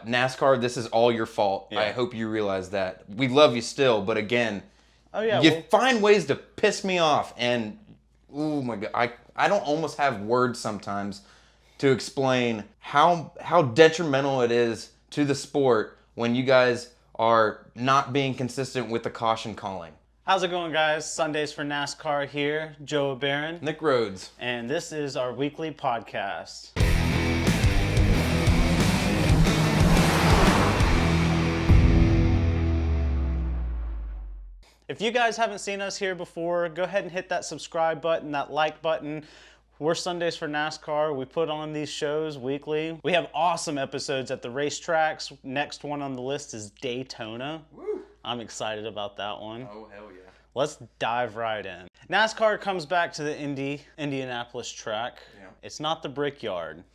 NASCAR, this is all your fault. Yeah. I hope you realize that. We love you still, but again, Oh yeah, you find ways to piss me off, and oh my god, I don't almost have words sometimes to explain how detrimental it is to the sport when you guys are not being consistent with the caution calling. how's it going, guys? Sundays for NASCAR here, Joa Barron, Nick Rhodes. and this is our weekly podcast. If you guys haven't seen us here before, go ahead and hit that subscribe button, that like button. We're Sundays for NASCAR. We put on these shows weekly. We have awesome episodes at the racetracks. Next one on the list is Daytona. Woo. I'm excited about that one. Oh, hell yeah. Let's dive right in. NASCAR comes back to the Indianapolis track. Yeah. It's not the Brickyard.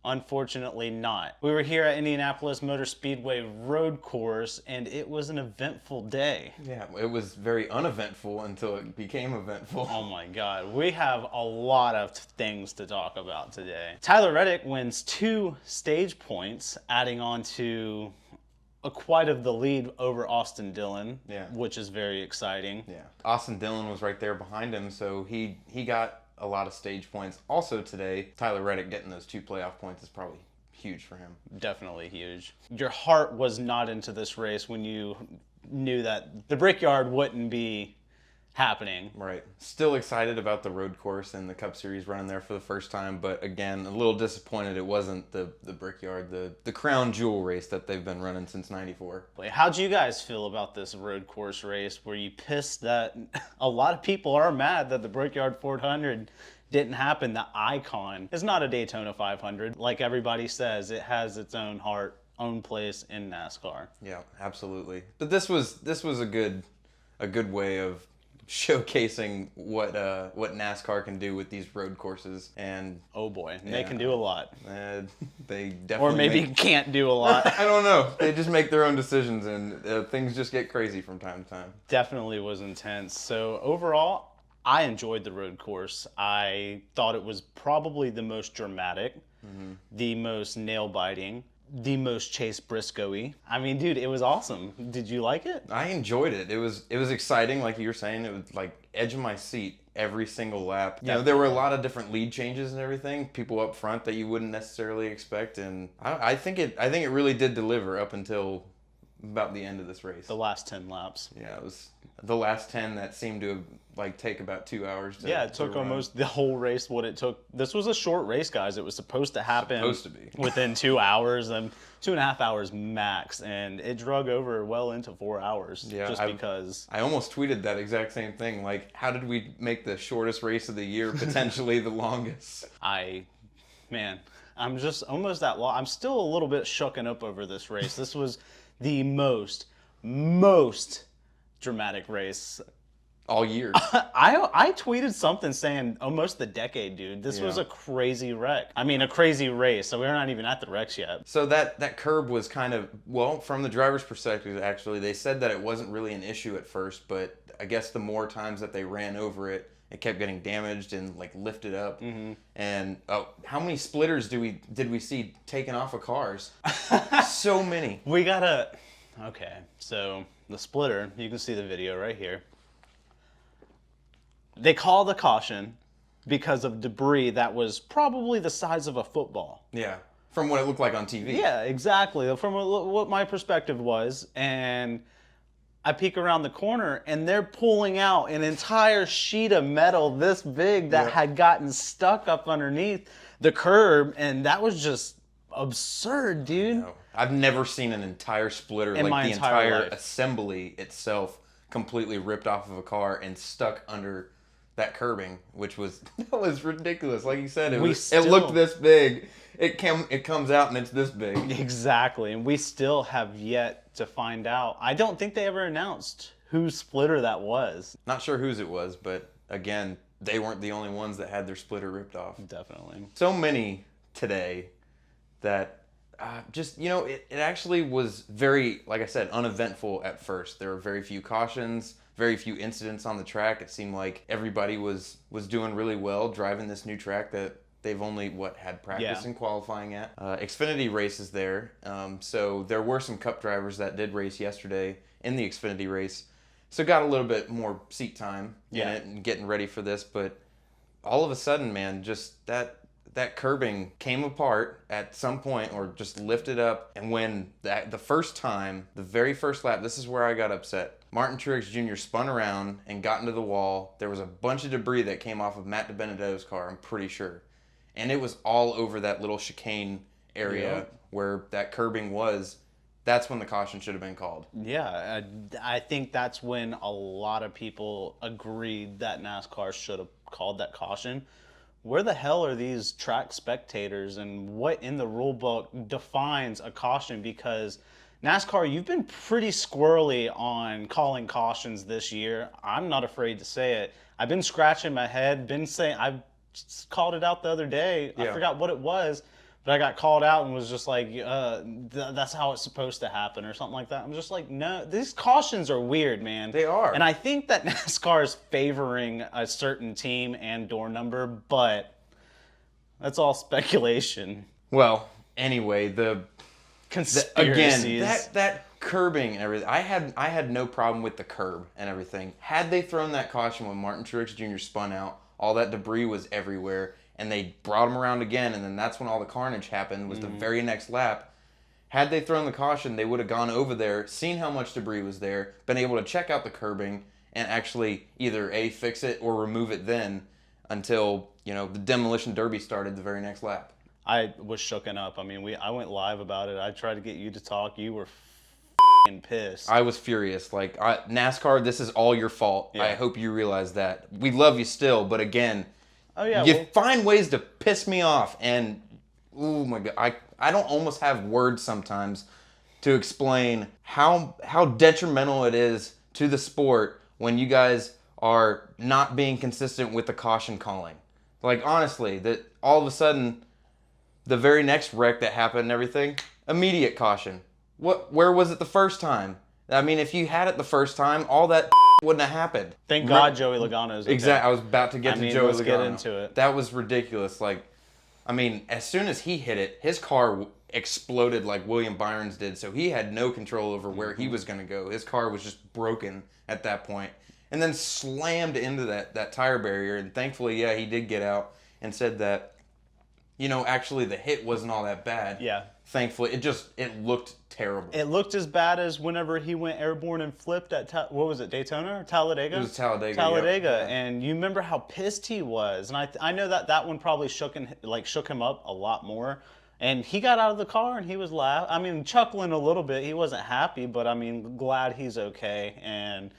Unfortunately not. We were here at Indianapolis Motor Speedway road course, and it was an eventful day. Yeah, it was very uneventful until it became eventful. Oh my God, we have a lot of things to talk about today. Tyler Reddick wins 2 stage points, adding on to quite of the lead over Austin Dillon, Yeah. which is very exciting. Yeah, Austin Dillon was right there behind him, so he got a lot of stage points. Also today, Tyler Reddick getting those 2 playoff points is probably huge for him. Definitely huge. Your heart was not into this race when you knew that the Brickyard wouldn't be happening. Right. Still excited about the road course and the Cup Series running there for the first time, but again, a little disappointed it wasn't the Brickyard, the crown jewel race that they've been running since '94. How'd you guys feel about this road course race? Were you pissed that a lot of people are mad that the Brickyard 400 didn't happen? The icon is not a Daytona 500. Like everybody says, it has its own heart, own place in NASCAR. Yeah, absolutely. But this was a good way of showcasing what NASCAR can do with these road courses, and Oh boy, yeah, they can do a lot. they definitely Or maybe can't do a lot. I don't know. They just make their own decisions, and things just get crazy from time to time. Definitely was intense. So overall, I enjoyed the road course. I thought it was probably the most dramatic, the most nail-biting, the most Chase Briscoe-y. I mean, dude, it was awesome. Did you like it? I enjoyed it. It was exciting, like you were saying. It was like edge of my seat every single lap. You know, there were a lot of different lead changes and everything. People up front that you wouldn't necessarily expect, and I think it really did deliver up until about the end of this race. The last 10 laps. Yeah, it was the last 10 that seemed to take about 2 hours. It took almost the whole race what it took. This was a short race, guys. It was supposed to happen within 2 hours and 2.5 hours max, and it drug over well into 4 hours. Yeah, because I almost tweeted that exact same thing. Like, how did we make the shortest race of the year potentially the longest? I'm just almost that long. I'm still a little bit shooken up over this race. This was the most dramatic race all year. I tweeted something saying almost the decade, dude. This was a crazy wreck. I mean, a crazy race. So we're not even at the wrecks yet. So that curb was kind of, well, from the driver's perspective, actually, they said that it wasn't really an issue at first, but I guess the more times that they ran over it, it kept getting damaged and lifted up. Mm-hmm. And how many splitters did we see taken off of cars? So many. Okay, so the splitter, you can see the video right here. They call the caution because of debris that was probably the size of a football. Yeah, from what it looked like on TV. Yeah, exactly. From what my perspective was. And I peek around the corner, and they're pulling out an entire sheet of metal this big that had gotten stuck up underneath the curb, and that was just absurd, dude. No, I've never seen an entire splitter, In my the entire entire assembly itself completely ripped off of a car and stuck under that curbing, which was ridiculous. Like you said, it looked this big. It comes out and it's this big. Exactly, and we still have yet to find out. I don't think they ever announced whose splitter that was. Not sure whose it was, but again, they weren't the only ones that had their splitter ripped off. Definitely. So many today that it actually was very, like I said, uneventful at first. There were very few cautions, very few incidents on the track. It seemed like everybody was doing really well driving this new track that they've only, had practice in qualifying at. Xfinity races there. So there were some Cup drivers that did race yesterday in the Xfinity race. So got a little bit more seat time in it and getting ready for this. But all of a sudden, man, just that curbing came apart at some point or just lifted up. And when the first time, the very first lap, this is where I got upset. Martin Truex Jr. spun around and got into the wall. There was a bunch of debris that came off of Matt DiBenedetto's car, I'm pretty sure. And it was all over that little chicane area where that curbing was. That's when the caution should have been called. Yeah, I think that's when a lot of people agreed that NASCAR should have called that caution. Where the hell are these track spectators, and what in the rule book defines a caution? Because NASCAR, you've been pretty squirrely on calling cautions this year. I'm not afraid to say it. I've been scratching my head, I called it out the other day. I forgot what it was, but I got called out and was just like, that's how it's supposed to happen or something like that. I'm just like, no, these cautions are weird, man. They are. And I think that NASCAR is favoring a certain team and door number, but that's all speculation. Well, anyway, Conspiracies. Again, that curbing and everything. I had no problem with the curb and everything. Had they thrown that caution when Martin Truex Jr. spun out, all that debris was everywhere, and they brought him around again, and then that's when all the carnage happened, was the very next lap. Had they thrown the caution, they would have gone over there, seen how much debris was there, been able to check out the curbing, and actually either A, fix it or remove it then until, the demolition derby started the very next lap. I was shooken up. I mean, I went live about it. I tried to get you to talk. You were pissed. I was furious. NASCAR, this is all your fault. Yeah. I hope you realize that. We love you still, but again, you find ways to piss me off. And, oh my God, I don't almost have words sometimes to explain how detrimental it is to the sport when you guys are not being consistent with the caution calling. Honestly, that all of a sudden, the very next wreck that happened and everything, immediate caution. Where was it the first time? I mean, if you had it the first time, all that wouldn't have happened. Thank God Joey Logano's okay. Exactly. I was about to get to Joey Logano. Let's get into it. That was ridiculous. As soon as he hit it, his car exploded like William Byron's did, so he had no control over where he was going to go. His car was just broken at that point. And then slammed into that tire barrier, and thankfully, he did get out and said that, actually the hit wasn't all that bad. Yeah. Thankfully, it looked terrible. It looked as bad as whenever he went airborne and flipped at, what was it, Daytona or Talladega? It was Talladega. Talladega, and you remember how pissed he was. And I know that one probably shook him up a lot more. And he got out of the car and he was chuckling a little bit. He wasn't happy, but glad he's okay. And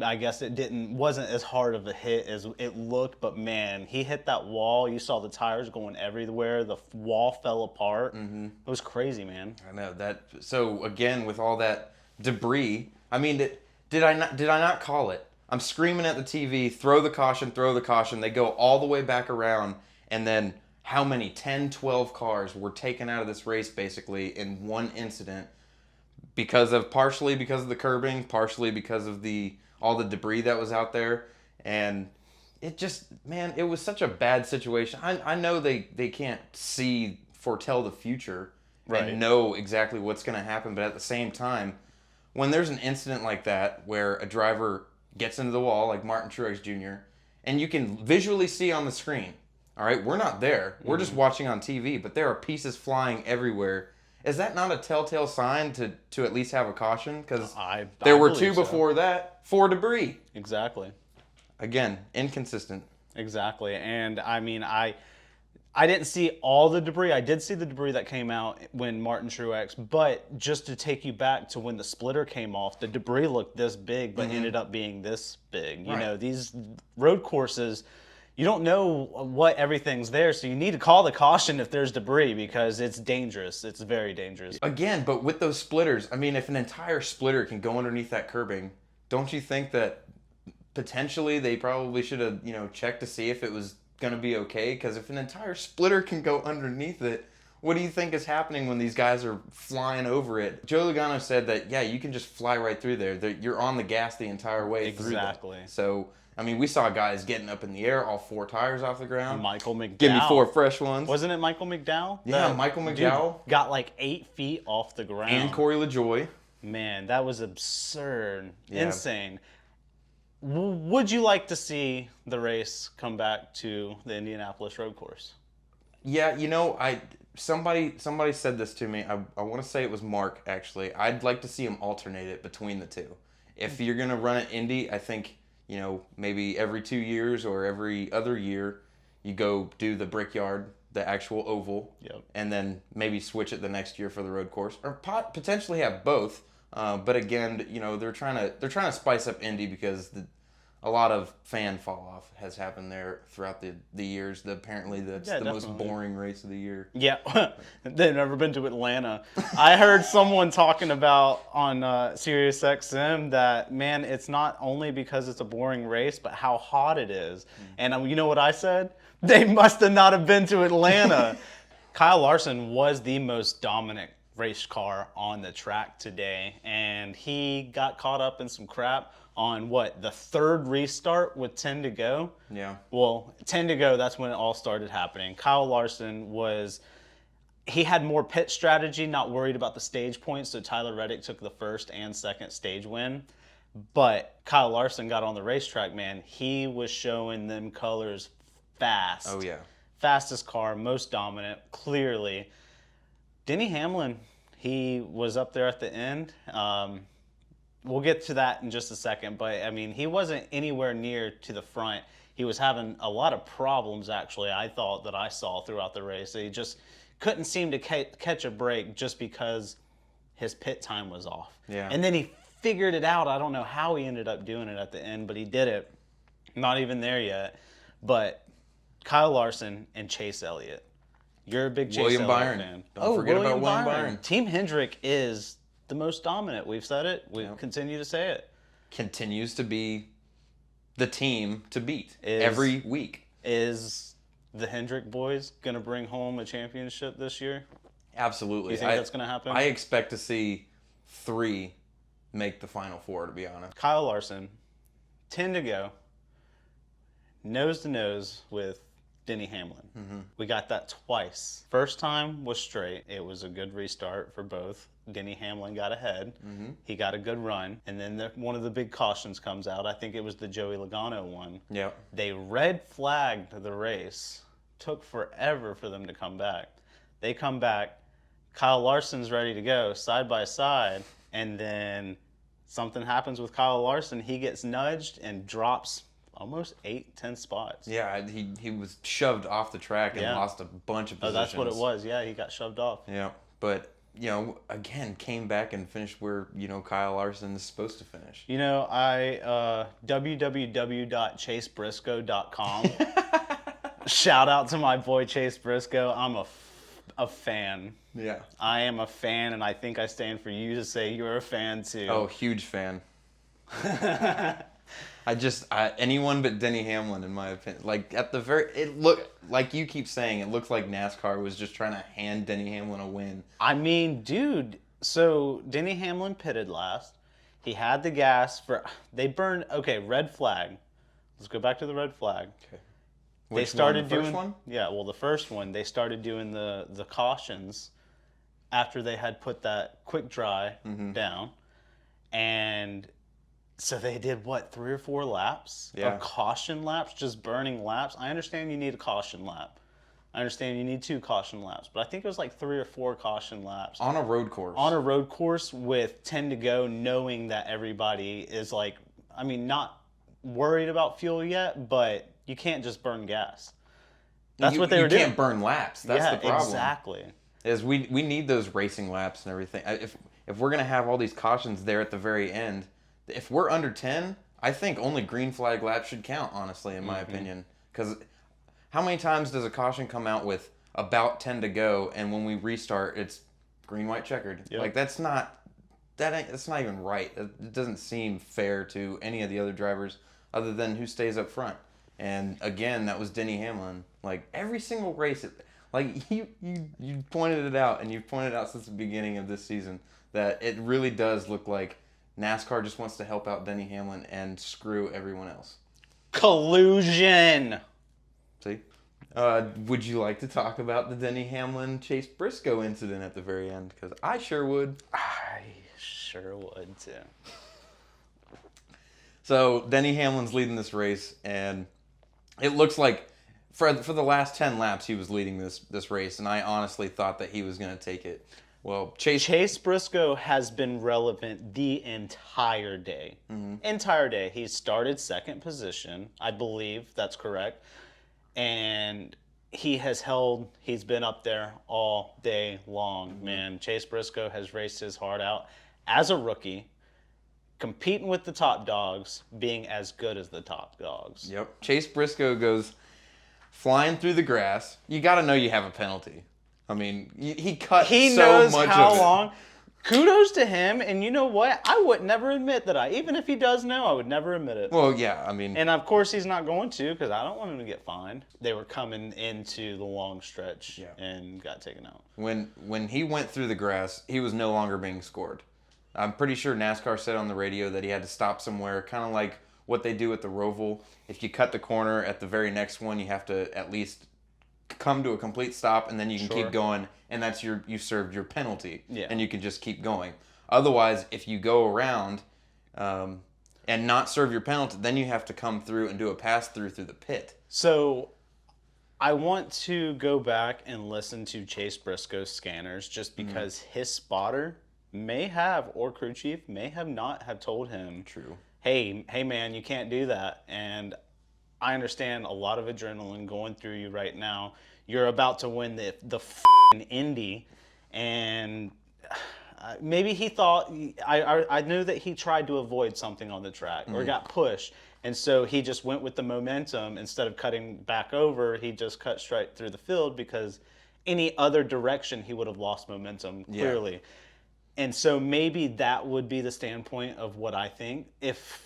I guess it wasn't as hard of a hit as it looked, but man, he hit that wall. You saw the tires going everywhere. The wall fell apart. Mm-hmm. It was crazy, man. I know that. So again, with all that debris, did I not call it? I'm screaming at the TV, throw the caution. They go all the way back around, and then how many 10, 12 cars were taken out of this race basically in one incident partially because of the curbing, partially because of all the debris that was out there. And it was such a bad situation. I know they can't foretell the future and know exactly what's going to happen, but at the same time, when there's an incident like that where a driver gets into the wall, like Martin Truex Jr., and you can visually see on the screen, all right, we're not there. We're just watching on TV, but there are pieces flying everywhere. Is that not a telltale sign to at least have a caution? Because there were two before that for debris. Exactly. Again, inconsistent. Exactly. And I didn't see all the debris. I did see the debris that came out when Martin Truex, but just to take you back to when the splitter came off, the debris looked this big, but ended up being this big. These road courses, you don't know what everything's there, so you need to call the caution if there's debris because it's dangerous. It's very dangerous. Again, but with those splitters, if an entire splitter can go underneath that curbing, don't you think that potentially they probably should have, checked to see if it was going to be okay? Because if an entire splitter can go underneath it, what do you think is happening when these guys are flying over it? Joe Logano said that, yeah, you can just fly right through there. You're on the gas the entire way through there. Exactly. So, I mean, we saw guys getting up in the air, all 4 tires off the ground. Michael McDowell. Give me 4 fresh ones. Wasn't it Michael McDowell? Yeah, Michael McDowell. Dude got like 8 feet off the ground. And Corey LaJoie. Man, that was absurd. Yeah. Insane. Would you like to see the race come back to the Indianapolis road course? Yeah, you know, somebody said this to me. I want to say it was Mark, actually. I'd like to see him alternate it between the two. If you're going to run at Indy, I think, you know, maybe every 2 years or every other year, you go do the Brickyard, the actual oval, and then maybe switch it the next year for the road course, or potentially have both. But again, you know, they're trying to spice up Indy because a lot of fan fall off has happened there throughout the years. Apparently, that's the most boring race of the year. Yeah, they've never been to Atlanta. I heard someone talking about on SiriusXM that, man, it's not only because it's a boring race, but how hot it is. And you know what I said? They must have not have been to Atlanta. Kyle Larson was the most dominant race car on the track today, and he got caught up in some crap on the third restart with 10 to go. Yeah. Well, 10 to go, that's when it all started happening. Kyle Larson he had more pit strategy, not worried about the stage points, so Tyler Reddick took the first and second stage win. But Kyle Larson got on the racetrack, man. He was showing them colors fast. Oh, yeah. Fastest car, most dominant, clearly. Denny Hamlin, he was up there at the end. We'll get to that in just a second, but I mean, he wasn't anywhere near to the front. He was having a lot of problems, actually, I thought, that I saw throughout the race. He just couldn't seem to catch a break just because his pit time was off. Yeah. And then he figured it out. I don't know how he ended up doing it at the end, but he did it. Not even there yet. But Kyle Larson and Chase Elliott. You're a big Chase Elliott fan. Don't forget about William Byron. Team Hendrick is the most dominant. We've said it. We continue to say it. Continues to be the team to beat every week. Is the Hendrick boys going to bring home a championship this year? Absolutely. You think that's going to happen? I expect to see 3 make the Final 4, to be honest. Kyle Larson, 10 to go, nose to nose with Denny Hamlin. Mm-hmm. We got that twice. First time was straight. It was a good restart for both. Denny Hamlin got ahead. Mm-hmm. He got a good run. And then one of the big cautions comes out. I think it was the Joey Logano one. Yeah. They red flagged the race. Took forever for them to come back. They come back. Kyle Larson's ready to go side by side. And then something happens with Kyle Larson. He gets nudged and drops almost 8-10 spots. Yeah, he was shoved off the track and lost a bunch of positions. Oh, that's what it was. Yeah, he got shoved off. Yeah, but, you know, again, came back and finished where, you know, Kyle Larson is supposed to finish. You know, www.chasebriscoe.com. Shout out to my boy Chase Briscoe. I'm a fan. Yeah. I am a fan, and I think I stand for you to say you're a fan too. Oh, huge fan. Anyone but Denny Hamlin, in my opinion. Like, it looked, like you keep saying, it looked like NASCAR was just trying to hand Denny Hamlin a win. I mean, dude, so Denny Hamlin pitted last. He had the gas red flag. Let's go back to the red flag. Okay. The first one? Yeah, well, the first one, they started doing the cautions after they had put that quick dry down. And so they did, 3 or 4 laps? Yeah. Of caution laps, just burning laps. I understand you need a caution lap. I understand you need 2 caution laps. But I think it was 3 or 4 caution laps. On a road course. On a road course with 10 to go, knowing that everybody is not worried about fuel yet, but you can't just burn gas. That's what they were doing. You can't burn laps. That's the problem. Exactly. Is we need those racing laps and everything. If we're going to have all these cautions there at the very end, if we're under 10, I think only green flag laps should count, honestly, in my opinion. Because how many times does a caution come out with about 10 to go, and when we restart, it's green, white, checkered? Yep. Like, that's not even right. It doesn't seem fair to any of the other drivers other than who stays up front. And again, that was Denny Hamlin. Like, every single race, Like, you pointed it out, and you've pointed out since the beginning of this season that it really does look like NASCAR just wants to help out Denny Hamlin and screw everyone else. Collusion! See? Would you like to talk about the Denny Hamlin Chase Briscoe incident at the very end? Because I sure would. I sure would, too. So, Denny Hamlin's leading this race, and it looks like for the last 10 laps he was leading this race, and I honestly thought that he was going to take it. Well, Chase Briscoe has been relevant the entire day. Mm-hmm. Entire day. He started second position, I believe that's correct. And he's been up there all day long, mm-hmm. man. Chase Briscoe has raced his heart out as a rookie, competing with the top dogs, being as good as the top dogs. Yep. Chase Briscoe goes flying through the grass. You got to know you have a penalty. I mean, he cut so much of it. He knows how long. Kudos to him, and you know what? I would never admit that even if he does know, I would never admit it. Well, yeah, I mean. And of course he's not going to, because I don't want him to get fined. They were coming into the long stretch and got taken out. When he went through the grass, he was no longer being scored. I'm pretty sure NASCAR said on the radio that he had to stop somewhere, kind of like what they do at the Roval. If you cut the corner at the very next one, you have to at least come to a complete stop, and then you can keep going, and that's you served your penalty, and you can just keep going. Otherwise, if you go around and not serve your penalty, then you have to come through and do a pass through the pit. So I want to go back and listen to Chase Briscoe's scanners, just because his spotter may have, or crew chief may have not have told him, hey man, you can't do that. And I understand a lot of adrenaline going through you right now. You're about to win the Indy, and maybe he thought, I knew that he tried to avoid something on the track or got pushed, and so he just went with the momentum. Instead of cutting back over, he just cut straight through the field, because any other direction he would have lost momentum, clearly. Yeah. And so maybe that would be the standpoint of what I think. If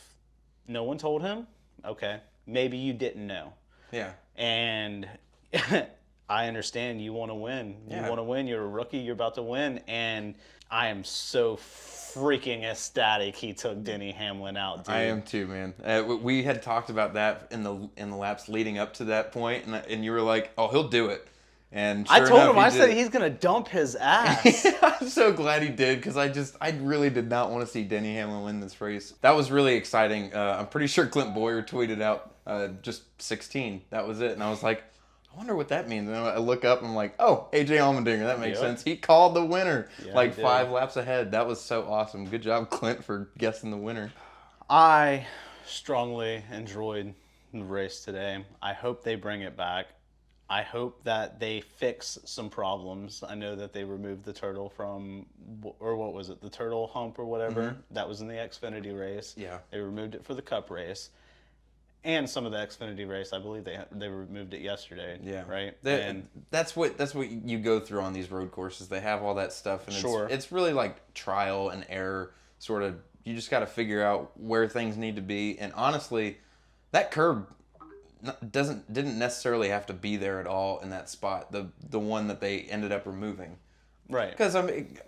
no one told him, okay, maybe you didn't know. Yeah. And I understand you want to win. You want to win. You're a rookie. You're about to win. And I am so freaking ecstatic he took Denny Hamlin out, dude. I am too, man. We had talked about that in the laps leading up to that point, and you were like, "Oh, he'll do it." And sure I told enough, him, I said he's gonna dump his ass. I'm so glad he did, because I really did not want to see Denny Hamlin win this race. That was really exciting. I'm pretty sure Clint Boyer tweeted out just 16. That was it, and I was like, I wonder what that means. And then I look up and I'm like, oh, AJ Allmendinger. That makes sense. He called the winner 5 laps ahead. That was so awesome. Good job, Clint, for guessing the winner. I strongly enjoyed the race today. I hope they bring it back. I hope that they fix some problems. I know that they removed the turtle from, or what was it, the turtle hump or whatever. Mm-hmm. That was in the Xfinity race. Yeah. They removed it for the Cup race. And some of the Xfinity race, I believe they removed it yesterday. Yeah. Right? And that's what you go through on these road courses. They have all that stuff. And it's really like trial and error, sort of. You just got to figure out where things need to be. And honestly, that curb didn't necessarily have to be there at all in that spot, the one that they ended up removing. Right. Because, I mean,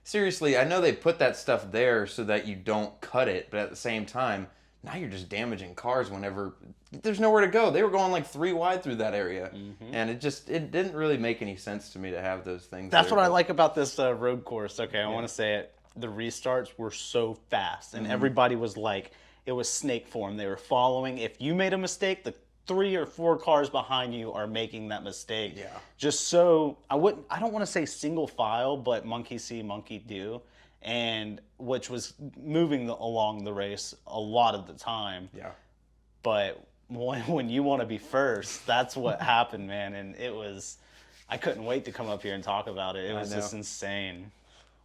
seriously, I know they put that stuff there so that you don't cut it, but at the same time, now you're just damaging cars whenever there's nowhere to go. They were going like 3 wide through that area, and it didn't really make any sense to me to have those things. That's what I like about this road course. Okay, I want to say it. The restarts were so fast, and everybody was like, it was snake form. They were following. If you made a mistake, the 3 or 4 cars behind you are making that mistake. Yeah. Just so I don't want to say single file, but monkey see, monkey do, and which was moving along the race a lot of the time. Yeah. But when you want to be first, that's what happened, man. And I couldn't wait to come up here and talk about it. It was just insane.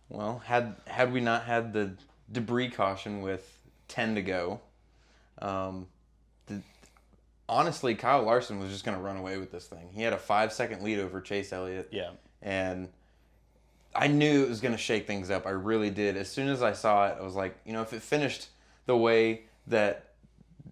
Well, had we not had the debris caution with 10 to go, honestly, Kyle Larson was just going to run away with this thing. He had a 5-second lead over Chase Elliott. Yeah. And I knew it was going to shake things up. I really did. As soon as I saw it, I was like, if it finished the way that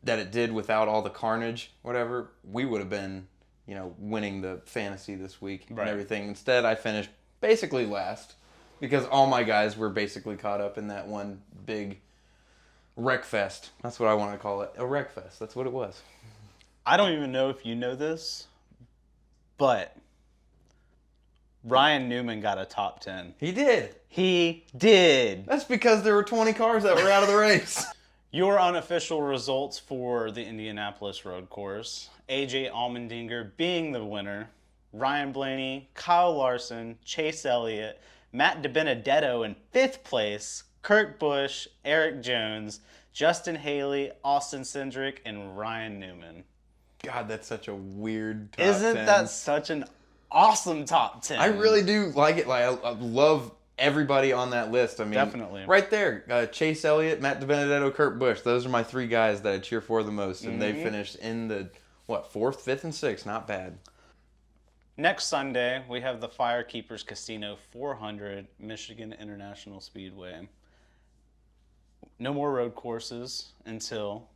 it did without all the carnage, whatever, we would have been winning the fantasy this week and Right. everything. Instead, I finished basically last because all my guys were basically caught up in that one big wreck fest. That's what I want to call it. A wreck fest. That's what it was. I don't even know if you know this, but Ryan Newman got a top 10. He did. He did. That's because there were 20 cars that were out of the race. Your unofficial results for the Indianapolis road course. AJ Allmendinger being the winner. Ryan Blaney, Kyle Larson, Chase Elliott, Matt DiBenedetto in 5th place, Kurt Busch, Eric Jones, Justin Haley, Austin Cindric, and Ryan Newman. God, that's such a weird top Isn't 10. that such an awesome top 10? I really do like it. Like I love everybody on that list. I mean, Definitely. right there, Chase Elliott, Matt DiBenedetto, Kurt Busch. Those are my 3 guys that I cheer for the most, and they finished in the 4th, 5th, and 6th. Not bad. Next Sunday, we have the Firekeepers Casino 400, Michigan International Speedway. No more road courses until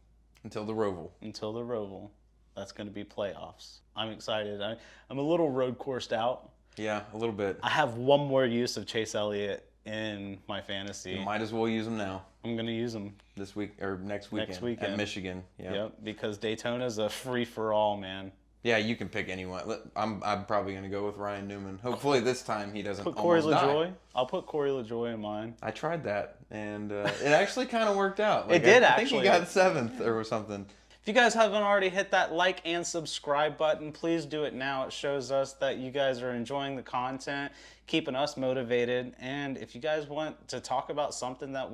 the Roval. Until the Roval. That's going to be playoffs. I'm excited. I'm a little road coursed out. Yeah, a little bit. I have one more use of Chase Elliott in my fantasy. You might as well use them now. I'm going to use him this week or next weekend. Next weekend At Michigan. Yeah. Yep, because Daytona's a free for all, man. Yeah, you can pick anyone. I'm probably going to go with Ryan Newman. Hopefully this time he doesn't Put Corey almost die. LaJoie. I'll put Corey LaJoie in mine. I tried that, and it actually kind of worked out. It did, I actually. think he got 7th or something. If you guys haven't already hit that like and subscribe button, please do it now. It shows us that you guys are enjoying the content, keeping us motivated. And if you guys want to talk about something that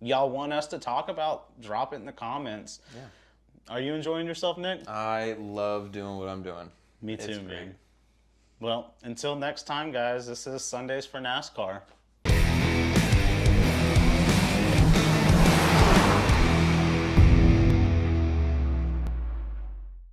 y'all want us to talk about, drop it in the comments. Yeah. Are you enjoying yourself, Nick? I love doing what I'm doing. Me too, It's man. great. Well, until next time, guys, this is Sundays for NASCAR.